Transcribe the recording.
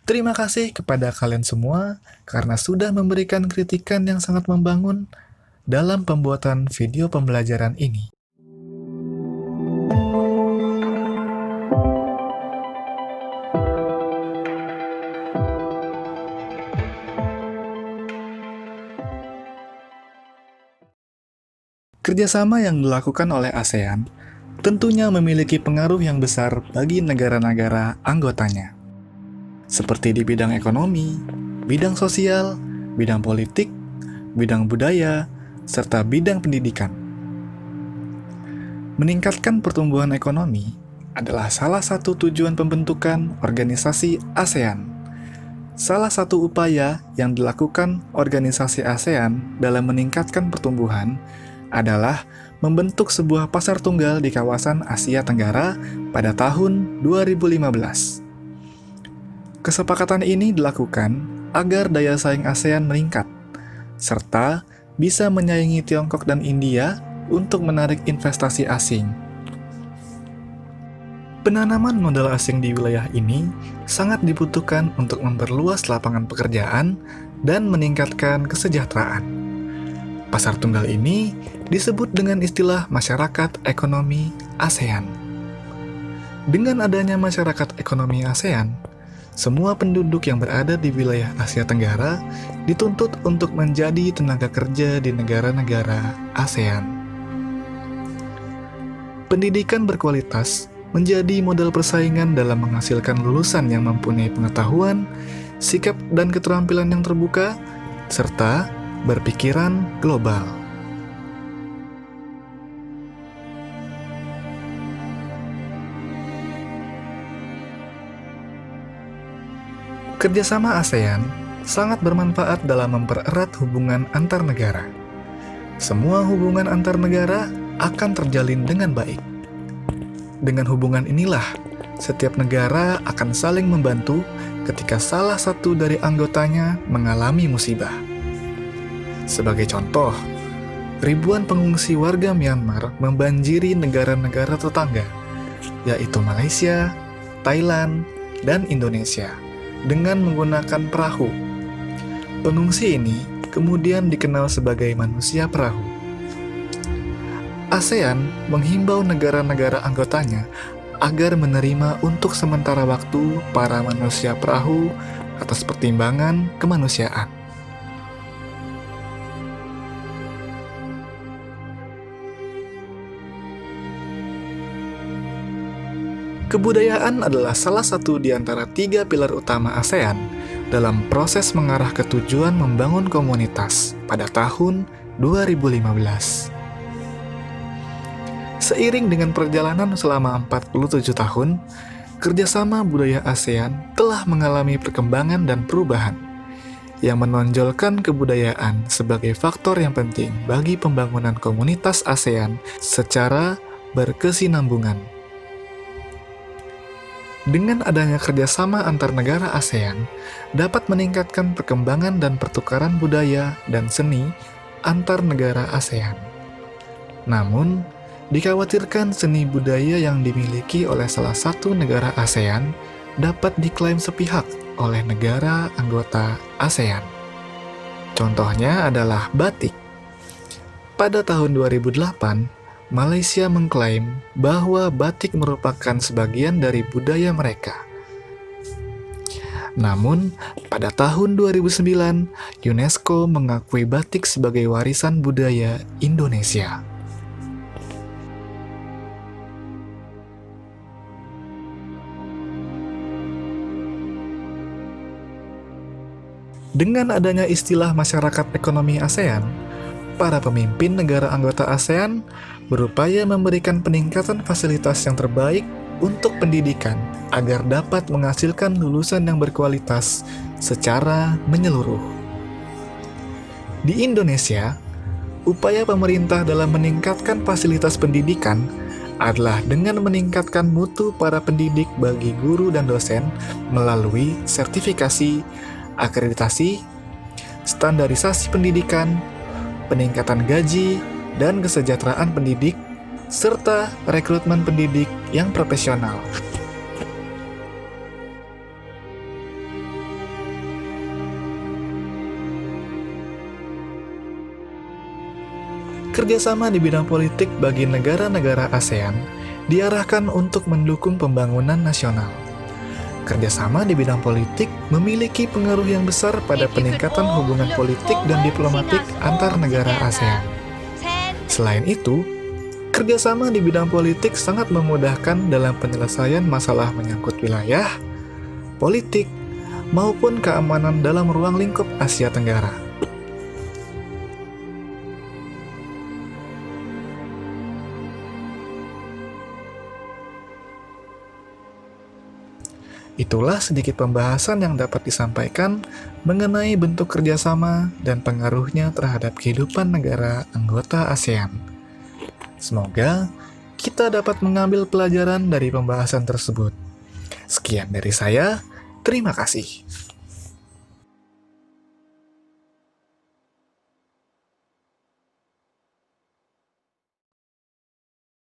Terima kasih kepada kalian semua karena sudah memberikan kritikan yang sangat membangun dalam pembuatan video pembelajaran ini. Kerjasama yang dilakukan oleh ASEAN tentunya memiliki pengaruh yang besar bagi negara-negara anggotanya, seperti di bidang ekonomi, bidang sosial, bidang politik, bidang budaya, serta bidang pendidikan. Meningkatkan pertumbuhan ekonomi adalah salah satu tujuan pembentukan organisasi ASEAN. Salah satu upaya yang dilakukan organisasi ASEAN dalam meningkatkan pertumbuhan adalah membentuk sebuah pasar tunggal di kawasan Asia Tenggara pada tahun 2015. Kesepakatan ini dilakukan agar daya saing ASEAN meningkat, serta bisa menyaingi Tiongkok dan India untuk menarik investasi asing. Penanaman modal asing di wilayah ini sangat dibutuhkan untuk memperluas lapangan pekerjaan dan meningkatkan kesejahteraan. Pasar tunggal ini disebut dengan istilah masyarakat ekonomi ASEAN. Dengan adanya masyarakat ekonomi ASEAN, semua penduduk yang berada di wilayah Asia Tenggara dituntut untuk menjadi tenaga kerja di negara-negara ASEAN. Pendidikan berkualitas menjadi modal persaingan dalam menghasilkan lulusan yang mempunyai pengetahuan, sikap dan keterampilan yang terbuka, serta berpikiran global. Kerjasama ASEAN sangat bermanfaat dalam mempererat hubungan antar negara. Semua hubungan antar negara akan terjalin dengan baik. Dengan hubungan inilah, setiap negara akan saling membantu ketika salah satu dari anggotanya mengalami musibah. Sebagai contoh, ribuan pengungsi warga Myanmar membanjiri negara-negara tetangga, yaitu Malaysia, Thailand, dan Indonesia, dengan menggunakan perahu. Pengungsi ini kemudian dikenal sebagai manusia perahu. ASEAN menghimbau negara-negara anggotanya agar menerima untuk sementara waktu para manusia perahu atas pertimbangan kemanusiaan. Kebudayaan adalah salah satu di antara 3 pilar utama ASEAN dalam proses mengarah ke tujuan membangun komunitas pada tahun 2015. Seiring dengan perjalanan selama 47 tahun, kerjasama budaya ASEAN telah mengalami perkembangan dan perubahan yang menonjolkan kebudayaan sebagai faktor yang penting bagi pembangunan komunitas ASEAN secara berkesinambungan. Dengan adanya kerjasama antar negara ASEAN, dapat meningkatkan perkembangan dan pertukaran budaya dan seni antar negara ASEAN. Namun, dikhawatirkan seni budaya yang dimiliki oleh salah satu negara ASEAN dapat diklaim sepihak oleh negara anggota ASEAN. Contohnya adalah batik. Pada tahun 2008, Malaysia mengklaim bahwa batik merupakan sebagian dari budaya mereka. Namun, pada tahun 2009, UNESCO mengakui batik sebagai warisan budaya Indonesia. Dengan adanya istilah masyarakat ekonomi ASEAN, para pemimpin negara anggota ASEAN berupaya memberikan peningkatan fasilitas yang terbaik untuk pendidikan agar dapat menghasilkan lulusan yang berkualitas secara menyeluruh. Di Indonesia, upaya pemerintah dalam meningkatkan fasilitas pendidikan adalah dengan meningkatkan mutu para pendidik bagi guru dan dosen melalui sertifikasi, akreditasi, standarisasi pendidikan, peningkatan gaji, dan kesejahteraan pendidik, serta rekrutmen pendidik yang profesional. Kerjasama di bidang politik bagi negara-negara ASEAN diarahkan untuk mendukung pembangunan nasional. Kerjasama di bidang politik memiliki pengaruh yang besar pada peningkatan hubungan politik dan diplomatik antar negara ASEAN. Selain itu, kerjasama di bidang politik sangat memudahkan dalam penyelesaian masalah menyangkut wilayah, politik, maupun keamanan dalam ruang lingkup Asia Tenggara. Itulah sedikit pembahasan yang dapat disampaikan mengenai bentuk kerjasama dan pengaruhnya terhadap kehidupan negara anggota ASEAN. Semoga kita dapat mengambil pelajaran dari pembahasan tersebut. Sekian dari saya, terima kasih.